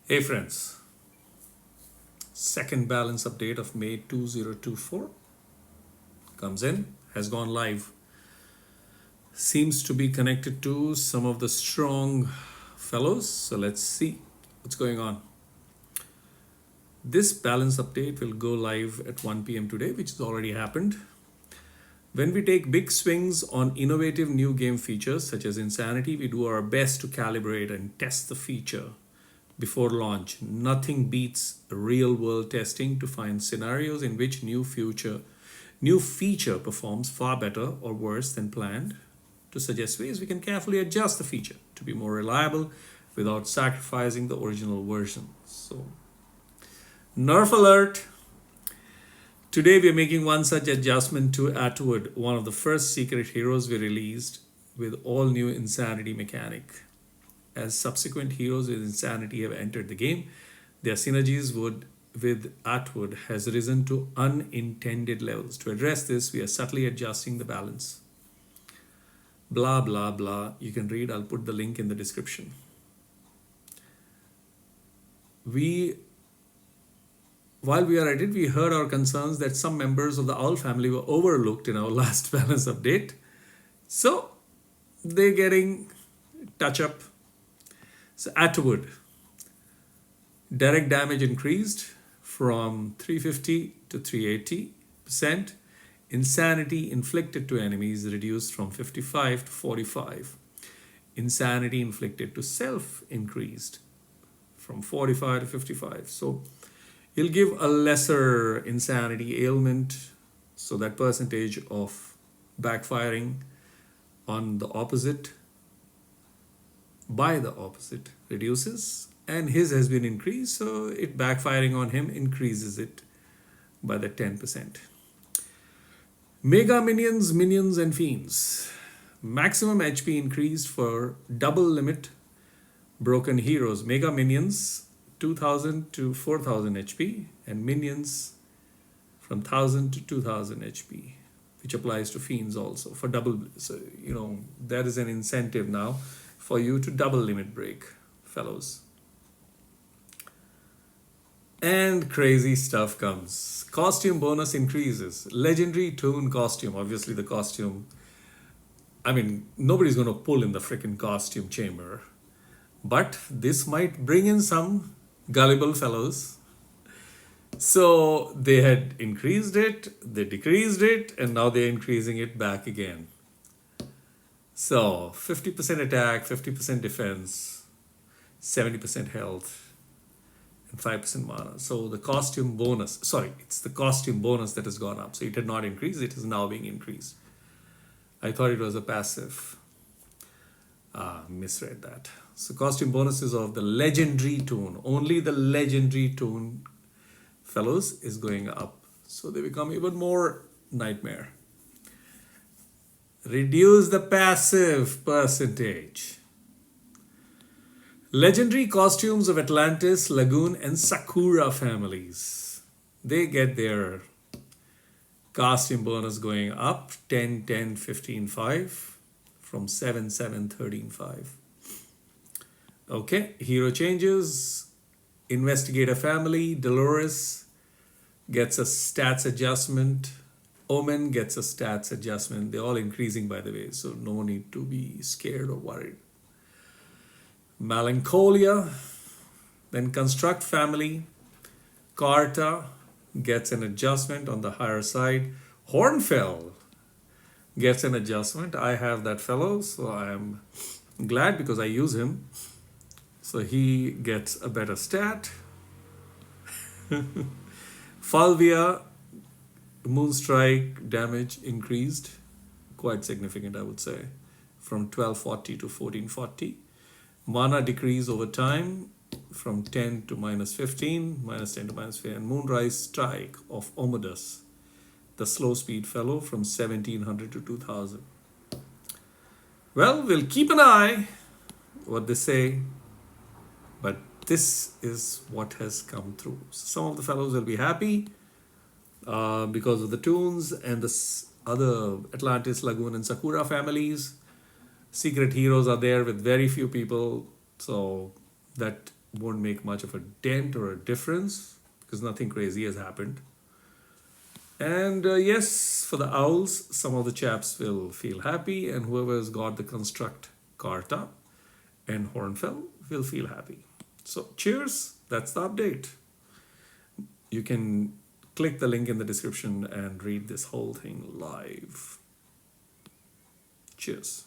Hey friends, second balance update of May 2024 comes in, has gone live. Seems to be connected to some of the strong fellows. So let's see what's going on. This balance update will go live at 1 p.m. today, which has already happened. When we take big swings on innovative new game features such as Insanity, we do our best to calibrate and test the feature before launch. Nothing beats real world testing to find scenarios in which new feature performs far better or worse than planned, to suggest ways we can carefully adjust the feature to be more reliable without sacrificing the original version. So, nerf alert! Today we are making one such adjustment to Atwood, one of the first secret heroes we released with all new Insanity mechanic. As subsequent heroes with Insanity have entered the game, their synergies with Atwood has risen to unintended levels. To address this, we are subtly adjusting the balance. Blah, blah, blah. You can read, I'll put the link in the description. While we are at it, we heard our concerns that some members of the Owl family were overlooked in our last balance update. So, they're getting touch up. So Atwood, direct damage increased from 350 to 380%. Insanity inflicted to enemies reduced from 55 to 45. Insanity inflicted to self increased from 45 to 55. So you'll give a lesser insanity ailment, so that percentage of backfiring on the opposite by the opposite reduces, and his has been increased, so it backfiring on him increases it by the 10%. Mega minions, minions and fiends. Maximum HP increased for double limit broken heroes. Mega minions 2000 to 4000 HP and minions from 1000 to 2000 HP, which applies to fiends also for double. So there is an incentive now for you to double limit break, fellows. And crazy stuff comes. Costume bonus increases. Legendary Toon costume. Obviously the costume, nobody's going to pull in the freaking costume chamber. But this might bring in some gullible fellows. So they had increased it, they decreased it, and now they're increasing it back again. So 50% attack, 50% defense, 70% health, and 5% mana. So the costume bonus, it's the costume bonus that has gone up. So it had not increased, it is now being increased. I thought it was a passive. Misread that. So costume bonuses of the legendary toon, only the legendary toon fellows is going up. So they become even more nightmare. Reduce the passive percentage. Legendary costumes of Atlantis, Lagoon and Sakura families. They get their costume bonus going up 10, 10, 15, 5 from 7, 7, 13, 5. Okay, hero changes. Investigator family, Dolores gets a stats adjustment. Omen gets a stats adjustment. They're all increasing, by the way, so no need to be scared or worried. Melancholia, then Construct family. Carta gets an adjustment on the higher side. Hornfell gets an adjustment. I have that fellow, so I am glad because I use him. So he gets a better stat. Falvia, Moonstrike damage increased, quite significant I would say, from 1240 to 1440. Mana decrease over time from 10 to minus 15, minus 10 to minus 15. And Moonrise Strike of Omodus, the slow speed fellow, from 1700 to 2000. Well, we'll keep an eye what they say, but this is what has come through. So some of the fellows will be happy because of the toons and the other Atlantis, Lagoon and Sakura families. Secret heroes are there with very few people, so that won't make much of a dent or a difference because nothing crazy has happened. And yes, for the owls, some of the chaps will feel happy, and whoever has got the construct Carta and Hornfell will feel happy. So, cheers, that's the update. You can click the link in the description and read this whole thing live. Cheers.